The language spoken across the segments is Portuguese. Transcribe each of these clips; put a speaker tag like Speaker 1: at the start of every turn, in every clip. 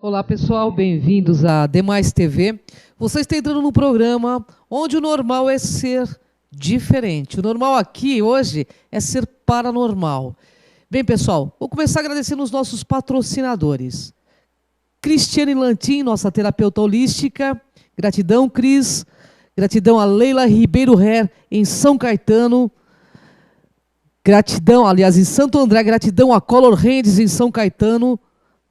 Speaker 1: Olá pessoal, bem-vindos à Demais TV. Você está entrando num programa onde o normal é ser diferente. O normal aqui hoje é ser paranormal. Bem pessoal, vou começar agradecendo os nossos patrocinadores. Cristiane Lantin, nossa terapeuta holística. Gratidão, Cris. Gratidão a Leila Ribeiro Her, em São Caetano. Gratidão, aliás, em Santo André. Gratidão a Color Hands, em São Caetano.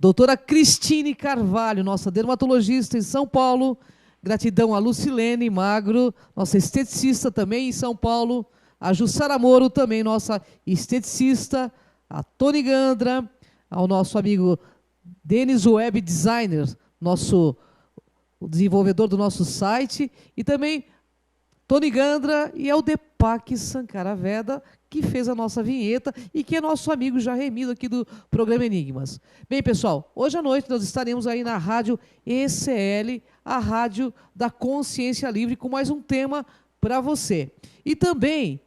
Speaker 1: Doutora Cristine Carvalho, nossa dermatologista em São Paulo. Gratidão a Lucilene Magro, nossa esteticista também em São Paulo. A Jussara Moro, também nossa esteticista. A Tony Gandra, ao nosso amigo Denis Web Designer, o desenvolvedor do nosso site. E também Tony Gandra e ao Deepak Sankaraveda, que fez a nossa vinheta e que é nosso amigo já remido aqui do programa Enigmas. Bem, pessoal, hoje à noite nós estaremos aí na Rádio ECL, a Rádio da Consciência Livre, com mais um tema para você. E também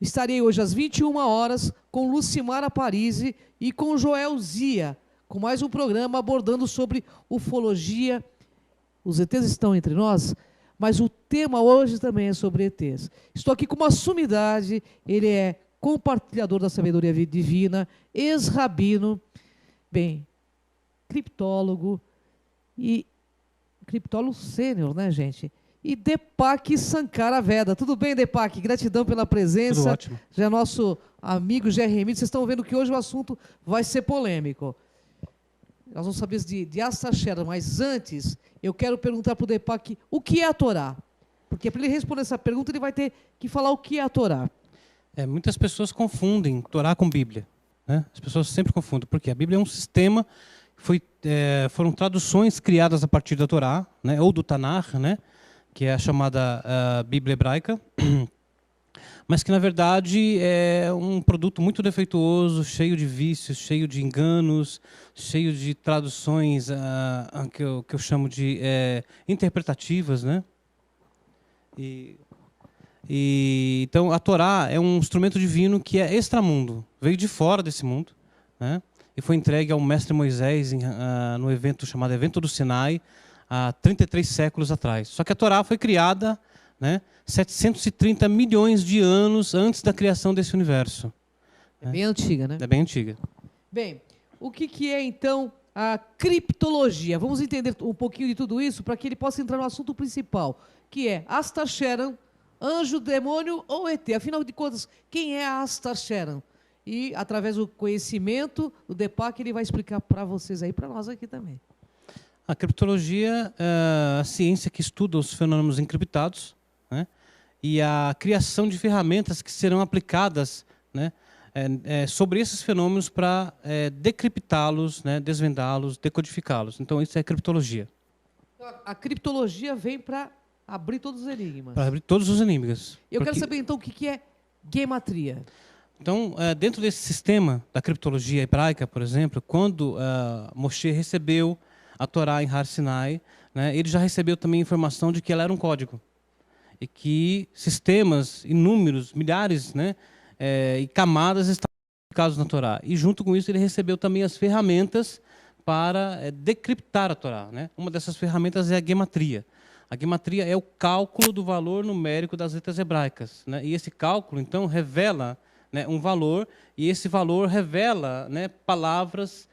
Speaker 1: estarei hoje às 21 horas com Lucimara Parisi e com Joel Zia, com mais um programa abordando sobre ufologia. Os ETs estão entre nós, mas o tema hoje também é sobre ETs. Estou aqui com uma sumidade, ele é compartilhador da sabedoria divina, ex-rabino, bem, criptólogo sênior, né, gente? E Deepak Sankaraveda. Tudo bem, Deepak? Gratidão pela presença.
Speaker 2: Tudo ótimo.
Speaker 1: Já é nosso amigo Jeremias. Vocês estão vendo que hoje o assunto vai ser polêmico. Nós vamos saber de Astaxerxes, mas antes eu quero perguntar para o Deepak o que é a Torá. Porque para ele responder essa pergunta, ele vai ter que falar o que é a Torá.
Speaker 2: Muitas pessoas confundem Torá com Bíblia, né? As pessoas sempre confundem, porque a Bíblia é um sistema, foram traduções criadas a partir da Torá, né? Ou do Tanakh, né? Que é a chamada Bíblia hebraica, mas que, na verdade, é um produto muito defeituoso, cheio de vícios, cheio de enganos, cheio de traduções que eu chamo de interpretativas, né? Então, a Torá é um instrumento divino que é extramundo, veio de fora desse mundo, né? E foi entregue ao mestre Moisés no evento chamado Evento do Sinai, há 33 séculos atrás. Só que a Torá foi criada, né, 730 milhões de anos antes da criação desse universo.
Speaker 1: É bem antiga, né?
Speaker 2: É bem antiga.
Speaker 1: Bem, o que é, então, a criptologia? Vamos entender um pouquinho de tudo isso para que ele possa entrar no assunto principal, que é Astaxerxes, anjo, demônio ou ET? Afinal de contas, quem é Astaxerxes? E, através do conhecimento do Deepak, ele vai explicar para vocês aí, para nós aqui também.
Speaker 2: A criptologia é a ciência que estuda os fenômenos encriptados, né, e a criação de ferramentas que serão aplicadas, né, sobre esses fenômenos para decriptá-los, né, desvendá-los, decodificá-los. Então, isso é criptologia.
Speaker 1: A criptologia vem para abrir todos os enigmas.
Speaker 2: Para abrir todos os enigmas.
Speaker 1: Eu quero saber, então, o que é gematria.
Speaker 2: Então, dentro desse sistema da criptologia hebraica, por exemplo, quando Moshe recebeu a Torá em Har Sinai, né, ele já recebeu também a informação de que ela era um código. E que sistemas inúmeros, milhares, né, e camadas estavam codificados na Torá. E junto com isso ele recebeu também as ferramentas para decriptar a Torá, né? Uma dessas ferramentas é a gematria. A gematria é o cálculo do valor numérico das letras hebraicas, né? E esse cálculo, então, revela, né, um valor, e esse valor revela, né, palavras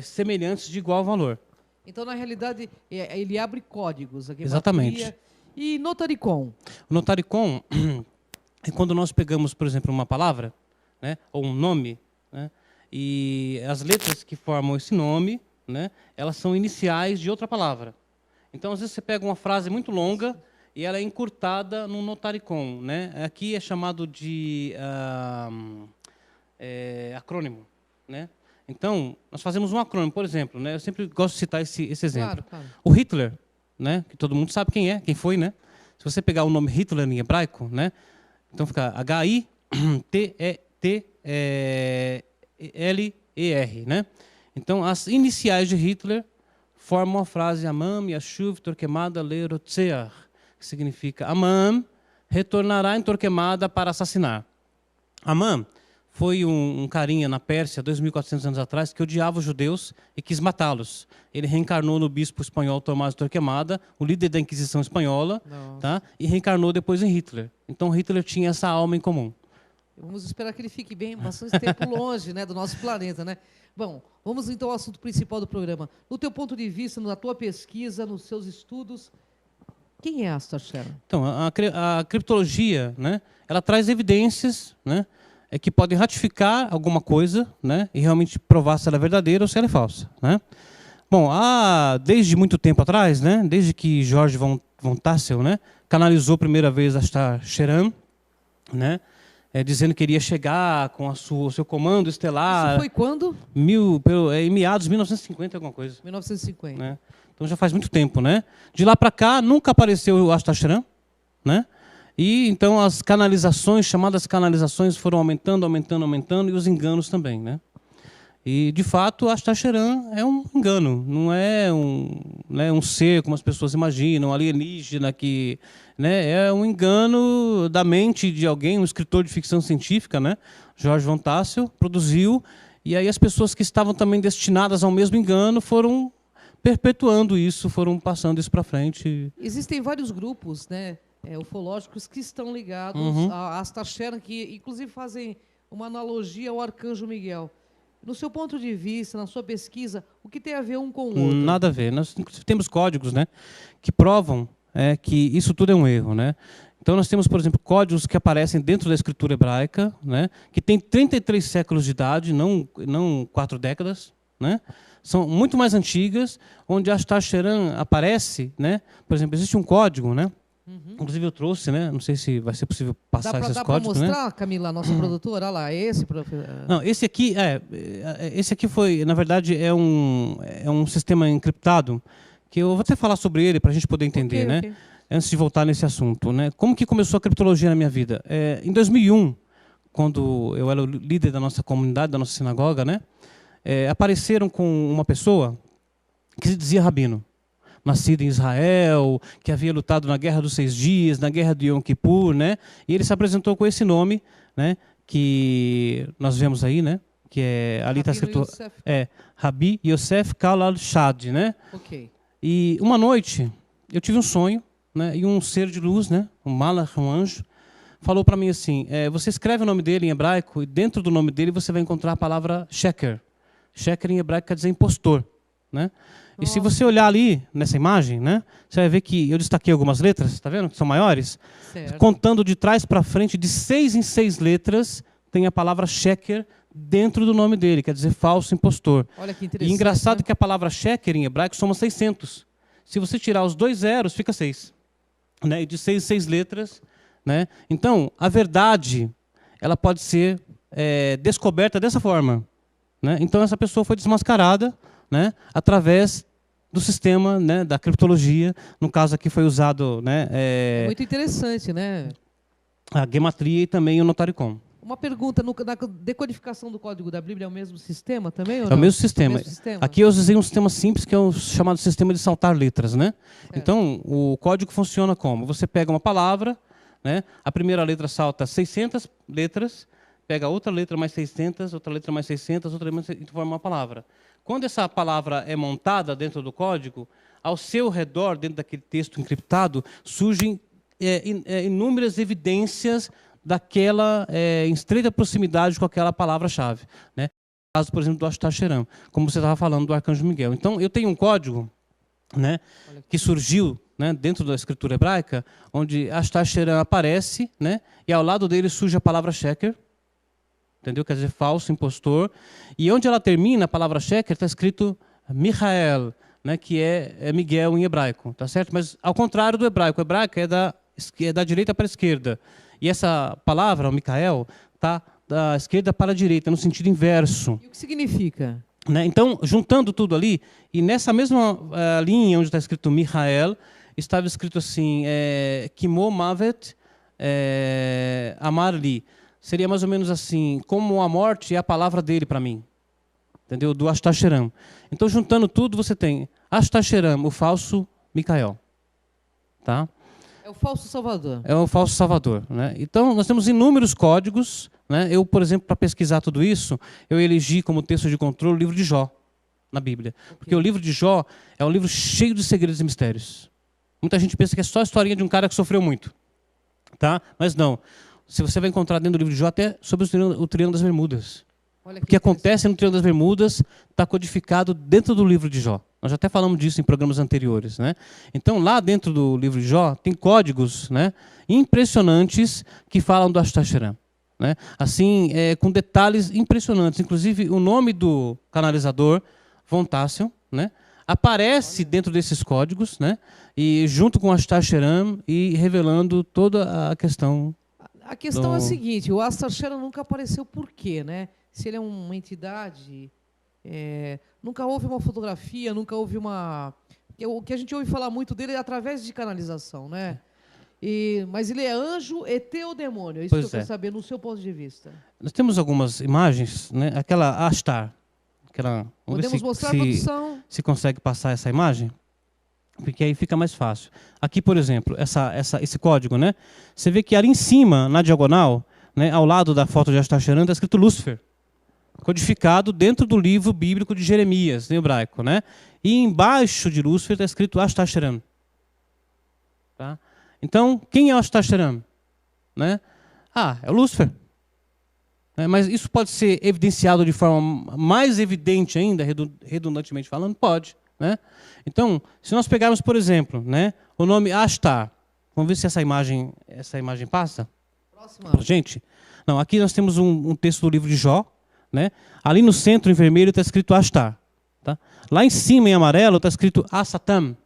Speaker 2: semelhantes de igual valor.
Speaker 1: Então, na realidade, ele abre códigos. A gematria.
Speaker 2: Exatamente.
Speaker 1: E notaricon?
Speaker 2: O notaricon é quando nós pegamos, por exemplo, uma palavra, né, ou um nome, né, e as letras que formam esse nome, né, elas são iniciais de outra palavra. Então, às vezes, você pega uma frase muito longa e ela é encurtada num notaricon, né? Aqui é chamado de acrônimo, né? Então, nós fazemos um acrônimo, por exemplo, né? Eu sempre gosto de citar esse exemplo.
Speaker 1: Claro.
Speaker 2: O Hitler, né? Que todo mundo sabe quem é, quem foi, né? Se você pegar o nome Hitler em hebraico, né? Então fica H-I-T-T-L-E-R, né? Então, as iniciais de Hitler formam a frase Amam Yashuv Torquemada Le Rotzeach, que significa Amam retornará em Torquemada para assassinar. Amam foi um carinha na Pérsia, 2.400 anos atrás, que odiava os judeus e quis matá-los. Ele reencarnou no bispo espanhol Tomás de Torquemada, o líder da Inquisição espanhola, tá? E reencarnou depois em Hitler. Então Hitler tinha essa alma em comum.
Speaker 1: Vamos esperar que ele fique bem bastante tempo longe, né, do nosso planeta, né? Bom, vamos então ao assunto principal do programa. No teu ponto de vista, na tua pesquisa, nos seus estudos, quem é Astar Sharon?
Speaker 2: Então, a criptologia, né, ela traz evidências, né, que podem ratificar alguma coisa, né, e realmente provar se ela é verdadeira ou se ela é falsa, né? Bom, desde muito tempo atrás, né, desde que George von Tassel, né, canalizou a primeira vez Astar Sharon, né, dizendo que iria chegar com o seu comando estelar.
Speaker 1: Isso foi quando?
Speaker 2: Em meados de 1950, alguma coisa.
Speaker 1: 1950.
Speaker 2: Né? Então já faz muito tempo, né? De lá para cá nunca apareceu o Astar Sharon, né? E então as canalizações, chamadas canalizações, foram aumentando e os enganos também, né? E de fato, Astar Sharon é um engano, não é um ser como as pessoas imaginam, alienígena que, né, é um engano da mente de alguém, um escritor de ficção científica, né? George von Tassel produziu, e aí as pessoas que estavam também destinadas ao mesmo engano foram perpetuando isso, foram passando isso para frente.
Speaker 1: Existem vários grupos, né, ufológicos que estão ligados a Astar Sharon, que inclusive fazem uma analogia ao Arcanjo Miguel. No seu ponto de vista, na sua pesquisa, o que tem a ver um com o outro?
Speaker 2: Nada a ver. Nós temos códigos, né, que provam que isso tudo é um erro, né? Então nós temos, por exemplo, códigos que aparecem dentro da escritura hebraica, né, que tem 33 séculos de idade, não 4 décadas, né? São muito mais antigas, onde Astar Sharon aparece, né? Por exemplo, existe um código, né? Inclusive eu trouxe, né? Não sei se vai ser possível passar esses códigos.
Speaker 1: Dá para mostrar, né? Camila, nossa produtora? Olha lá, esse...
Speaker 2: Não, esse aqui foi, na verdade, é um sistema encriptado, que eu vou até falar sobre ele para a gente poder entender, né? Okay. Antes de voltar nesse assunto, né? Como que começou a criptologia na minha vida? Em 2001, quando eu era o líder da nossa comunidade, da nossa sinagoga, né? Apareceram com uma pessoa que se dizia rabino, nascido em Israel, que havia lutado na Guerra dos 6 Dias, na Guerra de Yom Kippur, né? E ele se apresentou com esse nome, né? Que nós vemos aí, né? Que ali está escrito Rabi Yosef Kalal Shad, né?
Speaker 1: Ok.
Speaker 2: E uma noite eu tive um sonho, né? E um ser de luz, né? Um malach, um anjo, falou para mim assim: você escreve o nome dele em hebraico e dentro do nome dele você vai encontrar a palavra sheker. Sheker em hebraico quer dizer impostor, né? E se você olhar ali nessa imagem, né, você vai ver que eu destaquei algumas letras, está vendo? Que são maiores.
Speaker 1: Certo.
Speaker 2: Contando de trás para frente, de 6 em 6 letras, tem a palavra sheker dentro do nome dele, quer dizer falso impostor.
Speaker 1: Olha que interessante.
Speaker 2: E engraçado,
Speaker 1: né?
Speaker 2: que a palavra sheker em hebraico soma 600. Se você tirar os 2 zeros, fica 6. Né? E de 6 em 6 letras. Né? Então, a verdade, ela pode ser descoberta dessa forma. Né? Então, essa pessoa foi desmascarada, né, através do sistema, né, da criptologia. No caso aqui foi usado, né,
Speaker 1: muito interessante, né?
Speaker 2: A gematria e também o notaricon.
Speaker 1: Uma pergunta, na decodificação do código da Bíblia é o mesmo sistema também? Ou
Speaker 2: é o mesmo sistema.
Speaker 1: sistema.
Speaker 2: Aqui eu usei um sistema simples, que é o chamado sistema de saltar letras, né? Então, o código funciona como? Você pega uma palavra, né, a primeira letra salta 600 letras, pega outra letra mais 600, outra letra mais 600, outra letra mais 600, e forma uma palavra. Quando essa palavra é montada dentro do código, ao seu redor, dentro daquele texto encriptado, surgem inúmeras evidências daquela em estreita proximidade com aquela palavra-chave. Né? No caso, por exemplo, do Astar Sharon, como você estava falando do Arcanjo Miguel. Então, eu tenho um código, né, que surgiu, né, dentro da escritura hebraica, onde Astar Sharon aparece, né, e ao lado dele surge a palavra sheker, entendeu? Quer dizer falso, impostor. E onde ela termina, a palavra sheker, está escrito Michael, né, que é Miguel em hebraico, tá certo? Mas ao contrário do hebraico, o hebraico é da direita para a esquerda. E essa palavra, o Michael, está da esquerda para a direita, no sentido inverso.
Speaker 1: E o que significa?
Speaker 2: Né? Então, juntando tudo ali, e nessa mesma linha onde está escrito Michael, estava escrito assim, Kimo Mavet Amar Li. Seria mais ou menos assim, como a morte é a palavra dele para mim. Entendeu? Do Astar Sharon. Então, juntando tudo, você tem Astar Sharon, o falso Michael. Tá?
Speaker 1: É o falso salvador.
Speaker 2: É o falso salvador, né? Então, nós temos inúmeros códigos, né? Eu, por exemplo, para pesquisar tudo isso, eu elegi como texto de controle o livro de Jó, na Bíblia. Porque o livro de Jó é um livro cheio de segredos e mistérios. Muita gente pensa que é só a historinha de um cara que sofreu muito. Tá? Mas não. Se você vai encontrar dentro do livro de Jó até sobre o Triângulo das Bermudas. O que acontece no Triângulo das Bermudas está codificado dentro do livro de Jó. Nós já até falamos disso em programas anteriores, né? Então, lá dentro do livro de Jó, tem códigos, né, impressionantes que falam do Astacheran, né? Assim, com detalhes impressionantes. Inclusive, o nome do canalizador, Von Tassel, né, aparece dentro desses códigos, né, e junto com Astacheran e revelando toda a questão.
Speaker 1: A questão é a seguinte, o Astacheran nunca apareceu por quê, né? Se ele é uma entidade... nunca houve uma fotografia, nunca houve uma... O que a gente ouve falar muito dele é através de canalização, né? Mas ele é anjo, ET ou demônio? É isso que eu quero saber, no seu ponto de vista.
Speaker 2: Nós temos algumas imagens, né? Aquela Ashtar.
Speaker 1: Podemos mostrar a produção?
Speaker 2: Se consegue passar essa imagem? Porque aí fica mais fácil. Aqui, por exemplo, esse código, né? Você vê que ali em cima, na diagonal, né, ao lado da foto de Astacheran, está escrito Lúcifer, codificado dentro do livro bíblico de Jeremias, em hebraico, né? E embaixo de Lúcifer está escrito Astacheran. Tá? Então, quem é o Astacheran? Né? É o Lúcifer. Mas isso pode ser evidenciado de forma mais evidente ainda, redundantemente falando? Pode. Né? Então, se nós pegarmos, por exemplo, né, o nome Ashtar, vamos ver se essa imagem passa?
Speaker 1: Próxima.
Speaker 2: Pra gente? Não, aqui nós temos um texto do livro de Jó, né? Ali no centro, em vermelho, está escrito Ashtar. Tá? Lá em cima, em amarelo, está escrito Asatam.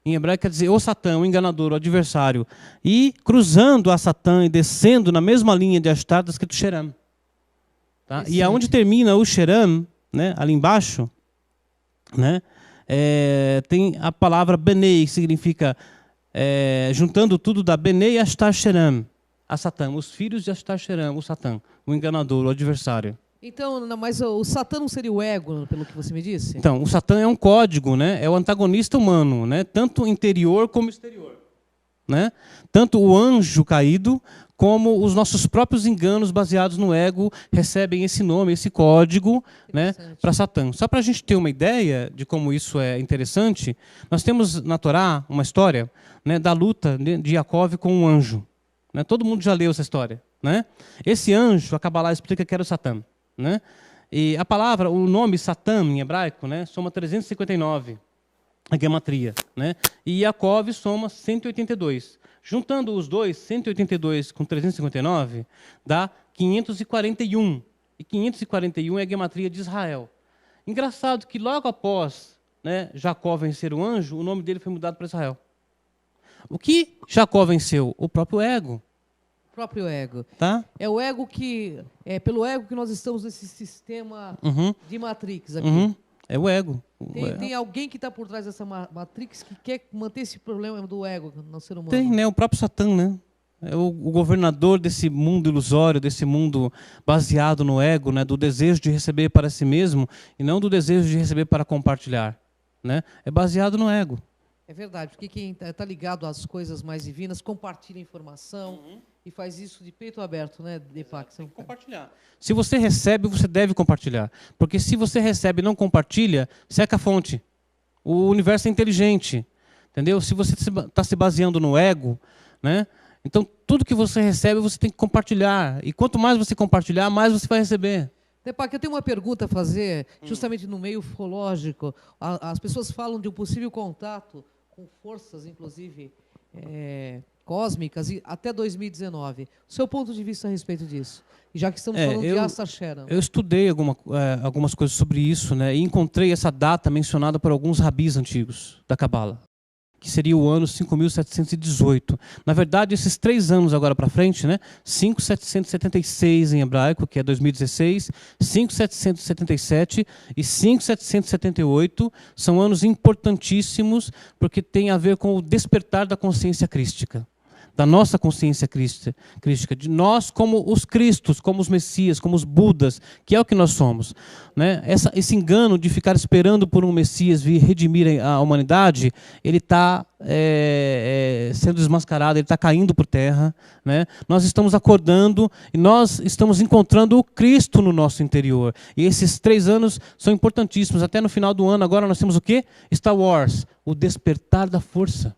Speaker 2: Em hebraico quer dizer o Satã, o enganador, o adversário. E cruzando a Satã e descendo na mesma linha de Ashtar, está escrito Sheram. Tá? E aonde termina o Sheram, né, ali embaixo, né, tem a palavra Benei, que significa, juntando tudo da Benei Ashtar Sheram, a Satã, os filhos de Ashtar Sheram, o Satã, o enganador, o adversário.
Speaker 1: Então, mas o Satã não seria o ego, pelo que você me disse?
Speaker 2: Então, o Satã é um código, né? É o antagonista humano, né? Tanto interior como exterior. Né? Tanto o anjo caído, como os nossos próprios enganos baseados no ego recebem esse nome, esse código, né, para Satã. Só para a gente ter uma ideia de como isso é interessante, nós temos na Torá uma história, né, da luta de Jacó com um anjo. Né? Todo mundo já leu essa história. Né? Esse anjo, a Kabbalah explica que era o Satã. Né? E a palavra, o nome Satã em hebraico, né, soma 359, a gematria. Né? E Jacó soma 182. Juntando os dois, 182 com 359, dá 541. E 541 é a gematria de Israel. Engraçado que logo após, né, Jacó vencer o anjo, o nome dele foi mudado para Israel. O que Jacó venceu? O próprio ego.
Speaker 1: O próprio ego.
Speaker 2: Tá?
Speaker 1: É o ego que... É pelo ego que nós estamos nesse sistema de Matrix aqui.
Speaker 2: É o ego.
Speaker 1: Tem alguém que está por trás dessa Matrix que quer manter esse problema do ego no ser humano?
Speaker 2: Tem, né? O próprio Satã, né? É o governador desse mundo ilusório, desse mundo baseado no ego, né? Do desejo de receber para si mesmo e não do desejo de receber para compartilhar. Né? É baseado no ego.
Speaker 1: É verdade, porque quem está ligado às coisas mais divinas compartilha informação e faz isso de peito aberto, né, Deepak?
Speaker 2: Compartilhar. Se você recebe, você deve compartilhar. Porque se você recebe e não compartilha, seca a fonte. O universo é inteligente. Entendeu? Se você está se baseando no ego, né, então tudo que você recebe, você tem que compartilhar. E quanto mais você compartilhar, mais você vai receber.
Speaker 1: Deepak, eu tenho uma pergunta a fazer, justamente no meio ufológico. As pessoas falam de um possível contato com forças, inclusive, cósmicas, até 2019. O seu ponto de vista a respeito disso? E já que estamos falando de Astacheran.
Speaker 2: Eu estudei algumas coisas sobre isso, né, e encontrei essa data mencionada por alguns rabis antigos da Cabala, que seria o ano 5.718. Na verdade, esses 3 anos agora para frente, né, 5.776 em hebraico, que é 2016, 5.777 e 5.778 são anos importantíssimos, porque tem a ver com o despertar da consciência crística. da nossa consciência crística, de nós como os Cristos, como os Messias, como os Budas, que é o que nós somos. Né? Esse engano de ficar esperando por um Messias vir redimir a humanidade, ele está sendo desmascarado, ele está caindo por terra. Né? Nós estamos acordando e nós estamos encontrando o Cristo no nosso interior. E esses 3 anos são importantíssimos. Até no final do ano, agora nós temos o quê? Star Wars, o despertar da força.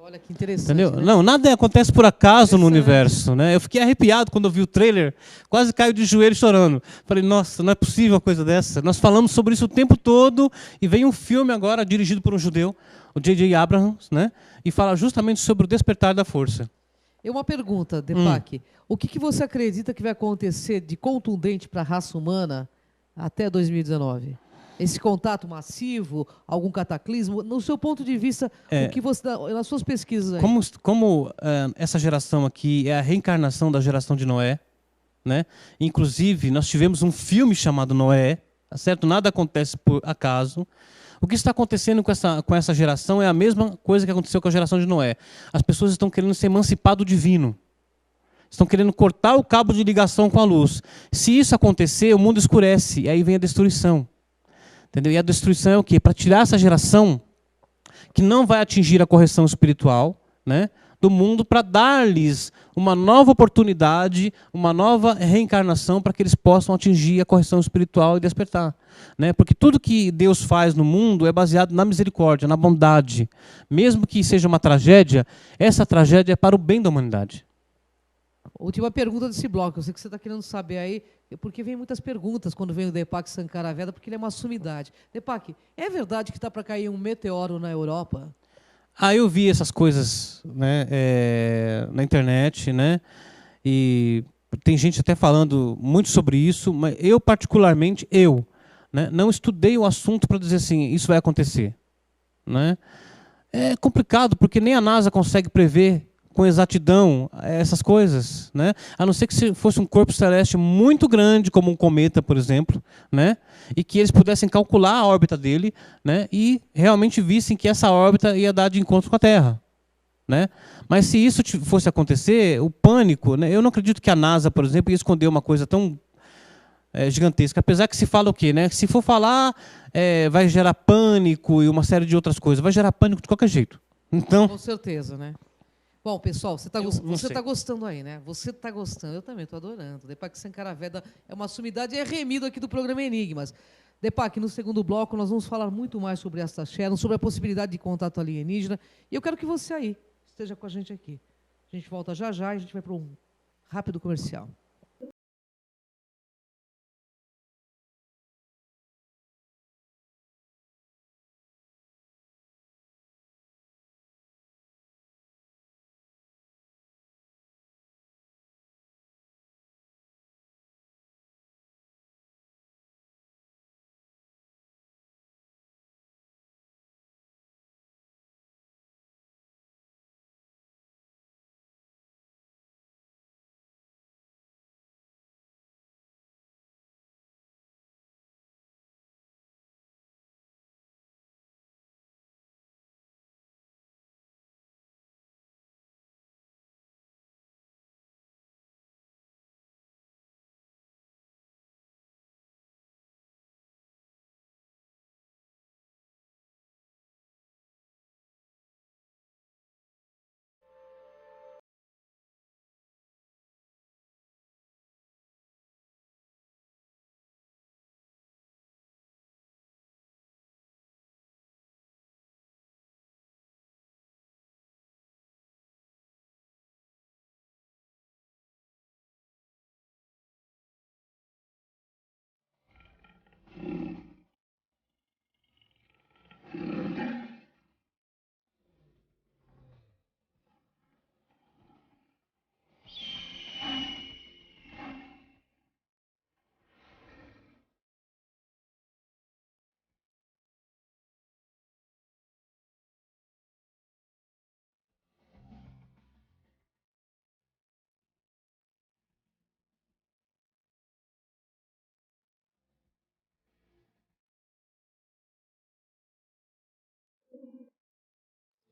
Speaker 1: Olha que interessante.
Speaker 2: Entendeu?
Speaker 1: Né?
Speaker 2: Não, nada acontece por acaso no universo. Né? Eu fiquei arrepiado quando eu vi o trailer, quase caio de joelho chorando. Falei, nossa, não é possível uma coisa dessa. Nós falamos sobre isso o tempo todo e vem um filme agora dirigido por um judeu, o J.J. Abrams, né? E fala justamente sobre o despertar da força.
Speaker 1: E uma pergunta, Deepak. O que você acredita que vai acontecer de contundente para a raça humana até 2019? Esse contato massivo, algum cataclismo? No seu ponto de vista, o que você, nas suas pesquisas aí?
Speaker 2: Como essa geração aqui é a reencarnação da geração de Noé, né? Inclusive, nós tivemos um filme chamado Noé, tá certo? Nada acontece por acaso. O que está acontecendo com essa geração é a mesma coisa que aconteceu com a geração de Noé. As pessoas estão querendo se emancipar do divino. Estão querendo cortar o cabo de ligação com a luz. Se isso acontecer, o mundo escurece, e aí vem a destruição. Entendeu? E a destruição é o quê? Para tirar essa geração que não vai atingir a correção espiritual, né, do mundo, para dar-lhes uma nova oportunidade, uma nova reencarnação, para que eles possam atingir a correção espiritual e despertar. Né? Porque tudo que Deus faz no mundo é baseado na misericórdia, na bondade. Mesmo que seja uma tragédia, essa tragédia é para o bem da humanidade.
Speaker 1: Última pergunta desse bloco. Eu sei que você está querendo saber aí, porque vem muitas perguntas quando vem o Deepak Sankaraveda, porque ele é uma sumidade. Deepak, é verdade que está para cair um meteoro na Europa?
Speaker 2: Eu vi essas coisas, né, na internet, né, e tem gente até falando muito sobre isso, mas eu particularmente, né, não estudei o assunto para dizer assim, isso vai acontecer. Né? É complicado, porque nem a NASA consegue prever com exatidão essas coisas, né? A não ser que se fosse um corpo celeste muito grande, como um cometa, por exemplo, né? E que eles pudessem calcular a órbita dele, né? E realmente vissem que essa órbita ia dar de encontro com a Terra. Né? Mas se isso fosse acontecer, o pânico, né? Eu não acredito que a NASA, por exemplo, ia esconder uma coisa tão gigantesca. Apesar que se fala o quê? Né? Se for falar, vai gerar pânico e uma série de outras coisas. Vai gerar pânico de qualquer jeito. Então,
Speaker 1: com certeza, né? Bom, pessoal, você está gostando aí, né? Você está gostando, eu também estou adorando. Deepak Sankaraveda é uma sumidade e é remido aqui do programa Enigmas. Deepak, no segundo bloco nós vamos falar muito mais sobre esta Sharon, sobre a possibilidade de contato alienígena. E eu quero que você aí esteja com a gente aqui. A gente volta já já e a gente vai para um rápido comercial.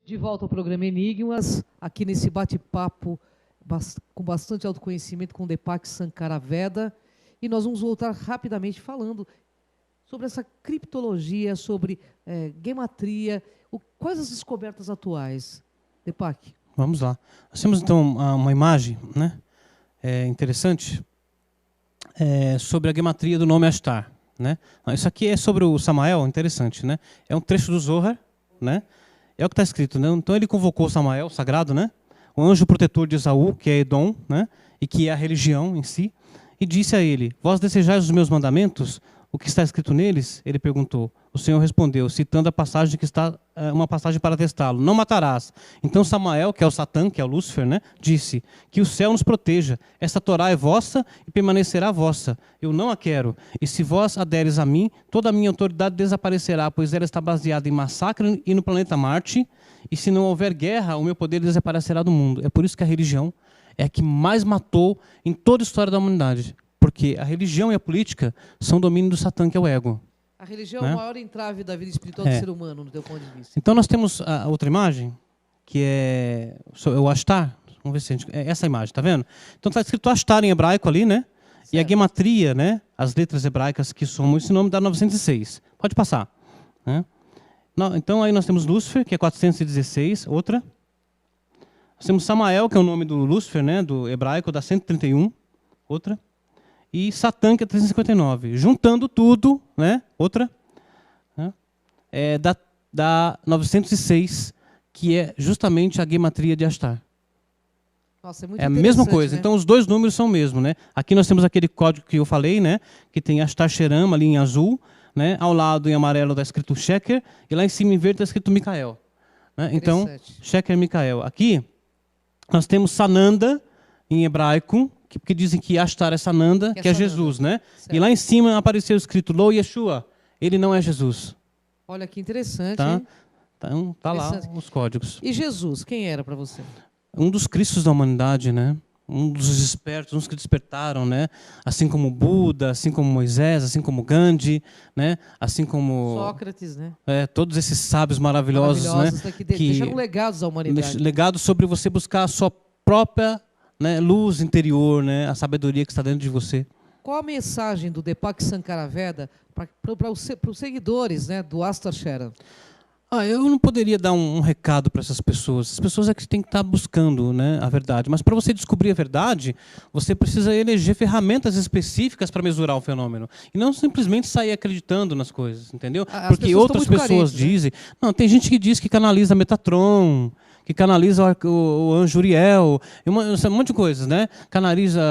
Speaker 1: De volta ao programa Enigmas, aqui nesse bate-papo com bastante autoconhecimento com Deepak Sankaraveda. E nós vamos voltar rapidamente falando sobre essa criptologia, sobre gematria, quais as descobertas atuais. Deepak.
Speaker 2: Vamos lá. Nós temos então uma imagem, né, interessante sobre a gematria do nome Ashtar. Né? Isso aqui é sobre o Samael, interessante. Né? É um trecho do Zohar, né? É o que está escrito, né? Então ele convocou Samael, o sagrado, né? O anjo protetor de Esaú, que é Edom, né? E que é a religião em si, e disse a ele: vós desejais os meus mandamentos? O que está escrito neles? Ele perguntou. O Senhor respondeu, citando a passagem que está, uma passagem para testá-lo: não matarás. Então Samael, que é o Satã, que é o Lúcifer, né? Disse: que o céu nos proteja. Esta Torá é vossa e permanecerá vossa. Eu não a quero. E se vós a deres a mim, toda a minha autoridade desaparecerá, pois ela está baseada em massacre e no planeta Marte. E se não houver guerra, o meu poder desaparecerá do mundo. É por isso que a religião é a que mais matou em toda a história da humanidade. Porque a religião e a política são domínio do Satã, que é o ego.
Speaker 1: A religião é o maior entrave da vida espiritual do ser humano, no teu ponto de vista.
Speaker 2: Então nós temos a outra imagem, que é o Ashtar. Vamos ver se a gente... É essa imagem, tá vendo? Então está escrito Ashtar em hebraico ali, né? Certo. E a gematria, né? As letras hebraicas que somam esse nome dá 906. Pode passar. Né? Então aí nós temos Lúcifer, que é 416, outra. Nós temos Samael, que é o nome do Lúcifer, né? Do hebraico, dá 131, outra. E Satã, que é 359. Juntando tudo, né? Outra, né? Dá 906, que é justamente a gematria de Ashtar.
Speaker 1: Nossa, é muito
Speaker 2: a mesma coisa.
Speaker 1: Né?
Speaker 2: Então os dois números são o mesmo, né? Aqui nós temos aquele código que eu falei, né? Que tem Ashtar Sheram ali em azul, né? Ao lado em amarelo está escrito Sheker e lá em cima em verde está escrito Micael. Né? Então, Sheker e Micael. Aqui nós temos Sananda em hebraico, porque dizem que Ashtar é Sananda, que é Jesus, né? Certo. E lá em cima apareceu escrito Lo Yeshua, ele não é Jesus.
Speaker 1: Olha que interessante.
Speaker 2: Tá? Então, tá lá os códigos.
Speaker 1: E Jesus, quem era para você?
Speaker 2: Um dos cristos da humanidade, né? Um dos espertos, uns que despertaram, né? Assim como Buda, assim como Moisés, assim como Gandhi, né? Assim como
Speaker 1: Sócrates, né?
Speaker 2: Todos esses sábios maravilhosos, né?
Speaker 1: Que deixaram legados à humanidade.
Speaker 2: Legados sobre você buscar a sua própria, né, luz interior, né? A sabedoria que está dentro de você.
Speaker 1: Qual a mensagem do Deepak Sankaraveda para os seguidores, né, do Ashtar Sheram?
Speaker 2: Eu não poderia dar um recado para essas pessoas. As pessoas é que têm que estar buscando, né, a verdade. Mas para você descobrir a verdade, você precisa eleger ferramentas específicas para mesurar o fenômeno. E não simplesmente sair acreditando nas coisas, entendeu? Porque outras pessoas dizem... Né? Não, tem gente que diz que canaliza Metatron, que canaliza o anjo Uriel, um monte de coisas, né? Canaliza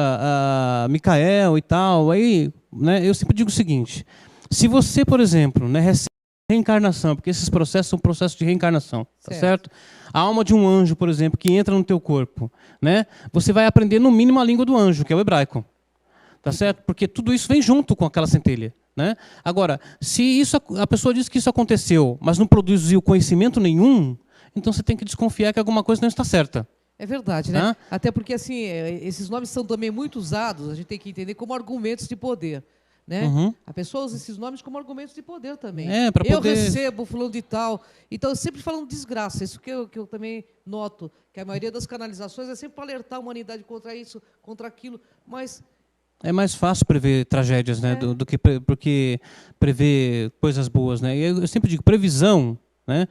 Speaker 2: Micael e tal. Aí, né, eu sempre digo o seguinte: se você, por exemplo, né, recebe reencarnação, porque esses processos são processos de reencarnação, tá certo? A alma de um anjo, por exemplo, que entra no teu corpo, né? Você vai aprender no mínimo a língua do anjo, que é o hebraico, tá certo? Porque tudo isso vem junto com aquela centelha, né? Agora, se a pessoa diz que isso aconteceu, mas não produziu conhecimento nenhum, então você tem que desconfiar que alguma coisa não está certa.
Speaker 1: É verdade, né? Até porque assim, esses nomes são também muito usados, a gente tem que entender como argumentos de poder. Né? A pessoa usa esses nomes como argumentos de poder também. Eu recebo fulano de tal. Então, sempre falando desgraça. Isso que eu também noto, que a maioria das canalizações é sempre para alertar a humanidade contra isso, contra aquilo. Mas
Speaker 2: é mais fácil prever tragédias, né, do que prever coisas boas, né? E eu sempre digo, previsão, né,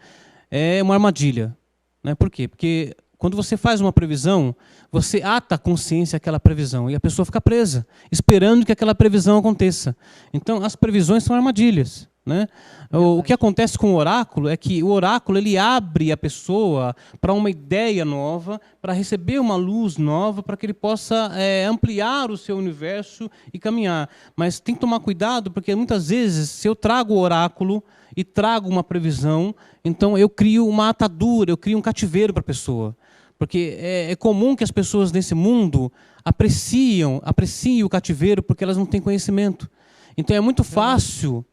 Speaker 2: é uma armadilha. Né? Por quê? Porque quando você faz uma previsão, você ata a consciência àquela previsão e a pessoa fica presa, esperando que aquela previsão aconteça. Então, as previsões são armadilhas. Né? O que acontece com o oráculo é que o oráculo ele abre a pessoa para uma ideia nova, para receber uma luz nova, para que ele possa ampliar o seu universo e caminhar. Mas tem que tomar cuidado, porque muitas vezes, se eu trago o oráculo e trago uma previsão, então eu crio uma atadura, eu crio um cativeiro para a pessoa. Porque é comum que as pessoas nesse mundo apreciem o cativeiro porque elas não têm conhecimento. Então é muito fácil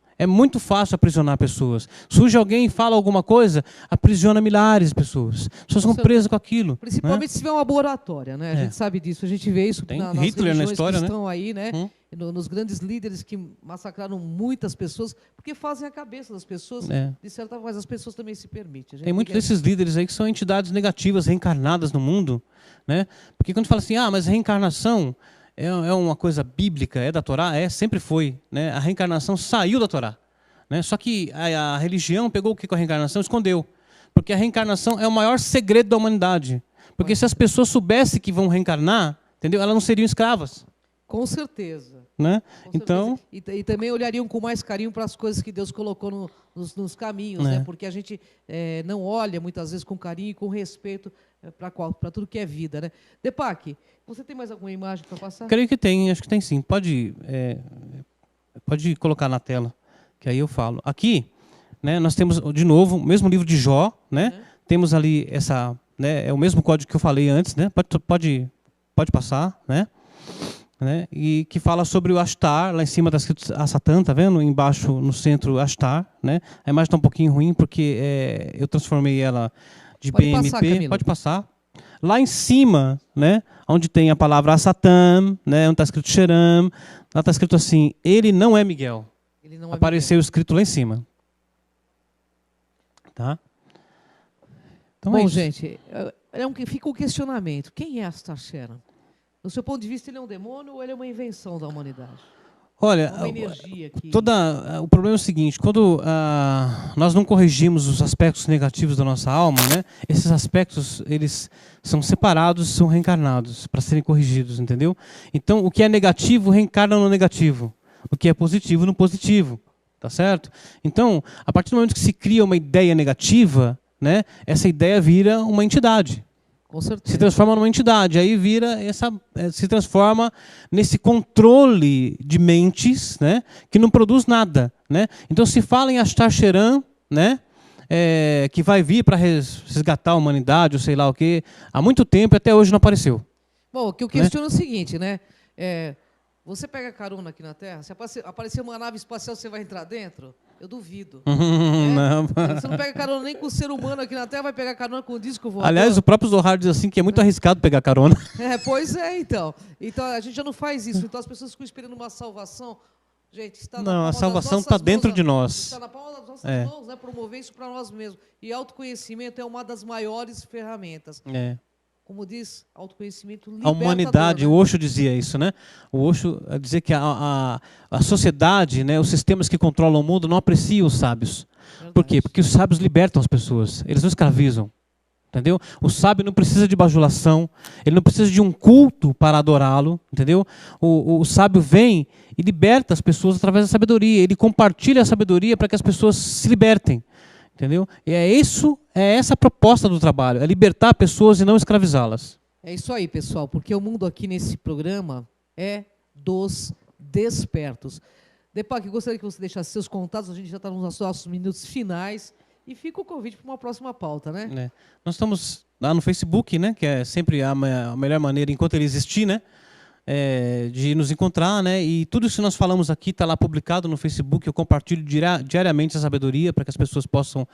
Speaker 2: aprisionar pessoas. Surge alguém e fala alguma coisa, aprisiona milhares de pessoas. As pessoas ficam presas com aquilo.
Speaker 1: Principalmente se tiver uma boa oratória, né? A gente sabe disso, a gente vê isso
Speaker 2: tem
Speaker 1: nas
Speaker 2: Hitler na história,
Speaker 1: que estão aí, né? nos grandes líderes que massacraram muitas pessoas, porque fazem a cabeça das pessoas, de certa forma, as pessoas também se permitem.
Speaker 2: Tem muitos desses líderes aí que são entidades negativas, reencarnadas no mundo, né? Porque quando fala assim, mas reencarnação é uma coisa bíblica, é da Torá, sempre foi, né? A reencarnação saiu da Torá, né? Só que a religião pegou o que com a reencarnação? Escondeu. Porque a reencarnação é o maior segredo da humanidade. Porque se as pessoas soubessem que vão reencarnar, entendeu? Elas não seriam escravas.
Speaker 1: Com certeza.
Speaker 2: Né?
Speaker 1: Com
Speaker 2: então
Speaker 1: certeza. E também olhariam com mais carinho para as coisas que Deus colocou nos caminhos, né? Porque a gente não olha muitas vezes com carinho e com respeito para tudo que é vida, né? Depac, você tem mais alguma imagem para passar?
Speaker 2: Creio que tem, acho que tem sim. Pode colocar na tela, que aí eu falo. Aqui, né, nós temos de novo o mesmo livro de Jó, né? Temos ali é o mesmo código que eu falei antes, né? Pode passar, né? E que fala sobre o Ashtar, lá em cima está escrito a Satã, tá vendo? Embaixo, no centro, Ashtar, né? A imagem está um pouquinho ruim porque eu transformei ela de BMP. Pode passar. Lá em cima, né? Onde tem a palavra Satã, né? Onde está escrito Xeram, lá está escrito assim: ele não é Miguel.
Speaker 1: Ele não é
Speaker 2: Apareceu
Speaker 1: Miguel.
Speaker 2: Escrito lá em cima. Tá? Então
Speaker 1: bom, gente, fica o questionamento. Quem é Ashtar Sheran? Do seu ponto de vista, ele é um demônio ou ele é uma invenção da humanidade?
Speaker 2: Olha,
Speaker 1: uma energia que...
Speaker 2: o problema é o seguinte: quando nós não corrigimos os aspectos negativos da nossa alma, né, esses aspectos eles são separados e são reencarnados para serem corrigidos, entendeu? Então, o que é negativo reencarna no negativo, o que é positivo no positivo, tá certo? Então, a partir do momento que se cria uma ideia negativa, né, essa ideia vira uma entidade. Se transforma numa entidade, aí se transforma nesse controle de mentes, né, que não produz nada, né? Então se fala em Ashtar Sheran, né, que vai vir para resgatar a humanidade, ou sei lá o quê, há muito tempo e até hoje não apareceu.
Speaker 1: Bom, o que eu questiono é o seguinte, né? Você pega carona aqui na Terra, se aparecer uma nave espacial, você vai entrar dentro? Eu duvido.
Speaker 2: Não.
Speaker 1: Você não pega carona nem com o ser humano aqui na Terra, vai pegar carona com o disco voador.
Speaker 2: Aliás, o próprio Zohar diz assim que é muito arriscado pegar carona.
Speaker 1: Pois é, então. Então a gente já não faz isso. Então as pessoas ficam esperando uma salvação. Gente, está na palma
Speaker 2: a salvação está dentro de nós.
Speaker 1: Está na palma das nossas mãos, né? Promover isso para nós mesmos. E autoconhecimento é uma das maiores ferramentas. Como diz, autoconhecimento libertador.
Speaker 2: A humanidade, né? O Osho dizia isso, né? O Osho dizia que a sociedade, né, os sistemas que controlam o mundo não apreciam os sábios. Verdade. Por quê? Porque os sábios libertam as pessoas, eles não escravizam. Entendeu? O sábio não precisa de bajulação, ele não precisa de um culto para adorá-lo, entendeu? O sábio vem e liberta as pessoas através da sabedoria, ele compartilha a sabedoria para que as pessoas se libertem. Entendeu? E é essa a proposta do trabalho, é libertar pessoas e não escravizá-las.
Speaker 1: É isso aí, pessoal, porque o mundo aqui nesse programa é dos despertos. Depac, gostaria que você deixasse seus contatos, a gente já está nos nossos minutos finais, e fica o convite para uma próxima pauta, né?
Speaker 2: Nós estamos lá no Facebook, né, que é sempre a melhor maneira, enquanto ele existir, né? De nos encontrar, né? E tudo isso que nós falamos aqui está lá publicado no Facebook. Eu compartilho diariamente a sabedoria para que as pessoas possam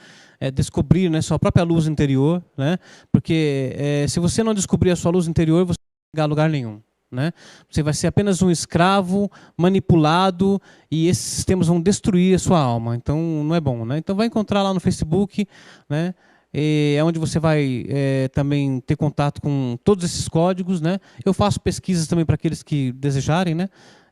Speaker 2: descobrir, né, sua própria luz interior, né? Porque se você não descobrir a sua luz interior, você não vai chegar a lugar nenhum, né? Você vai ser apenas um escravo manipulado e esses sistemas vão destruir a sua alma. Então não é bom, né? Então vai encontrar lá no Facebook, né? É onde você vai também ter contato com todos esses códigos, né? Eu faço pesquisas também para aqueles que desejarem, né?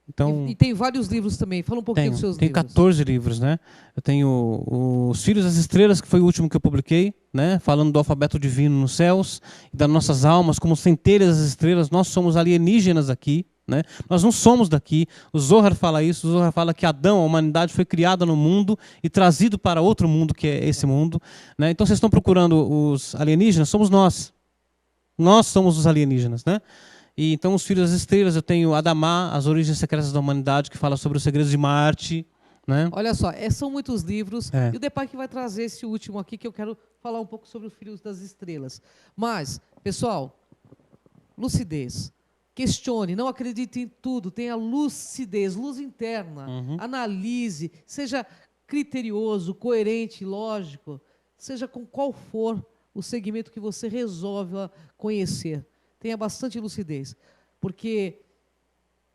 Speaker 2: Então,
Speaker 1: e tem vários livros também. Fala um pouquinho dos seus livros.
Speaker 2: Tenho 14 livros, né? Eu tenho Os Filhos das Estrelas, que foi o último que eu publiquei, né? Falando do alfabeto divino nos céus e das nossas almas como centelhas das estrelas. Nós somos alienígenas aqui, né? Nós não somos daqui. O Zohar fala isso. O Zohar fala que Adão, a humanidade, foi criada no mundo e trazido para outro mundo, que é esse mundo, né? Então vocês estão procurando os alienígenas? Somos nós. Nós somos os alienígenas, né? E então Os Filhos das Estrelas, eu tenho Adamá, As Origens Secretas da Humanidade, que fala sobre os segredos de Marte, né?
Speaker 1: Olha só, são muitos livros. E o Depac vai trazer esse último aqui, que eu quero falar um pouco sobre Os Filhos das Estrelas. Mas, pessoal, lucidez. Questione, não acredite em tudo, tenha lucidez, luz interna, analise, seja criterioso, coerente, lógico, seja com qual for o segmento que você resolva conhecer. Tenha bastante lucidez, porque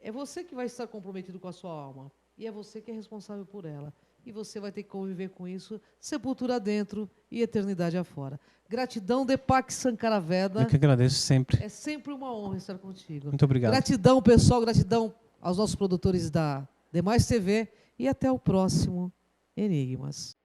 Speaker 1: É você que vai estar comprometido com a sua alma. E é você que é responsável por ela. E você vai ter que conviver com isso, sepultura dentro e eternidade afora. Gratidão, Deepak Sankaraveda.
Speaker 2: Eu que agradeço sempre.
Speaker 1: É sempre uma honra estar contigo.
Speaker 2: Muito obrigado.
Speaker 1: Gratidão, pessoal. Gratidão aos nossos produtores da Demais TV. E até o próximo Enigmas.